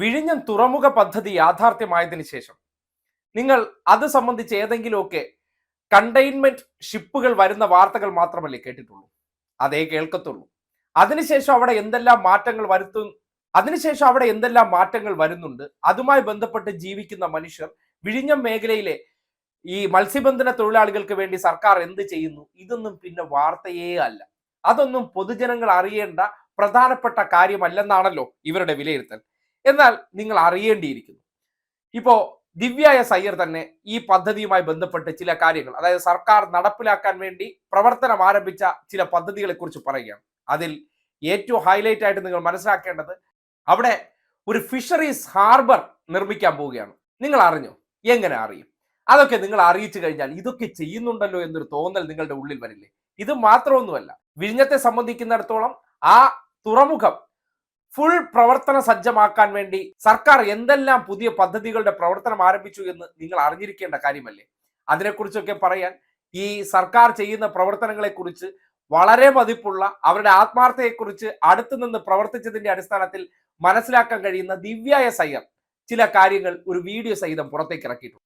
വിഴിഞ്ഞം തുറമുഖ പദ്ധതി യാഥാർത്ഥ്യമായതിനു ശേഷം നിങ്ങൾ അത് സംബന്ധിച്ച് ഏതെങ്കിലുമൊക്കെ കണ്ടെയ്ൻമെന്റ് ഷിപ്പുകൾ വരുന്ന വാർത്തകൾ മാത്രമല്ലേ കേട്ടിട്ടുള്ളൂ? അതേ കേൾക്കത്തുള്ളൂ. അതിനുശേഷം അവിടെ എന്തെല്ലാം മാറ്റങ്ങൾ വരുന്നുണ്ട്, അതുമായി ബന്ധപ്പെട്ട് ജീവിക്കുന്ന മനുഷ്യർ, വിഴിഞ്ഞം മേഖലയിലെ ഈ മത്സ്യബന്ധന തൊഴിലാളികൾക്ക് വേണ്ടി സർക്കാർ എന്ത് ചെയ്യുന്നു, ഇതൊന്നും പിന്നെ വാർത്തയേ അല്ല. അതൊന്നും പൊതുജനങ്ങൾ അറിയേണ്ട പ്രധാനപ്പെട്ട കാര്യമല്ലെന്നാണല്ലോ ഇവരുടെ വിലയിരുത്തൽ. എന്നാൽ നിങ്ങൾ അറിയേണ്ടിയിരിക്കുന്നു. ഇപ്പോ ദിവ്യ എസ് അയ്യർ തന്നെ ഈ പദ്ധതിയുമായി ബന്ധപ്പെട്ട് ചില കാര്യങ്ങൾ, അതായത് സർക്കാർ നടപ്പിലാക്കാൻ വേണ്ടി പ്രവർത്തനം ആരംഭിച്ച ചില പദ്ധതികളെ കുറിച്ച് പറയുകയാണ്. അതിൽ ഏറ്റവും ഹൈലൈറ്റ് ആയിട്ട് നിങ്ങൾ മനസ്സിലാക്കേണ്ടത്, അവിടെ ഒരു ഫിഷറീസ് ഹാർബർ നിർമ്മിക്കാൻ പോവുകയാണ്. നിങ്ങൾ അറിഞ്ഞോ? എങ്ങനെ അറിയും? അതൊക്കെ നിങ്ങൾ അറിയിച്ചു കഴിഞ്ഞാൽ ഇതൊക്കെ ചെയ്യുന്നുണ്ടല്ലോ എന്നൊരു തോന്നൽ നിങ്ങളുടെ ഉള്ളിൽ വരില്ലേ? ഇത് മാത്രമൊന്നുമല്ല, വിഴിഞ്ഞത്തെ സംബന്ധിക്കുന്നിടത്തോളം ആ തുറമുഖം ഫുൾ പ്രവർത്തന സജ്ജമാക്കാൻ വേണ്ടി സർക്കാർ എന്തെല്ലാം പുതിയ പദ്ധതികളുടെ പ്രവർത്തനം ആരംഭിച്ചു എന്ന് നിങ്ങൾ അറിഞ്ഞിരിക്കേണ്ട കാര്യമല്ലേ? അതിനെക്കുറിച്ചൊക്കെ പറയാൻ, ഈ സർക്കാർ ചെയ്യുന്ന പ്രവർത്തനങ്ങളെക്കുറിച്ച് വളരെ മതിപ്പുള്ള, അവരുടെ ആത്മാർത്ഥതയെക്കുറിച്ച് അടുത്തു നിന്ന് പ്രവർത്തിച്ചതിന്റെ അടിസ്ഥാനത്തിൽ മനസ്സിലാക്കാൻ കഴിയുന്ന ദിവ്യ എസ് അയ്യർ ചില കാര്യങ്ങൾ ഒരു വീഡിയോ സഹിതം പുറത്തേക്ക് ഇറക്കിയിട്ടുണ്ട്.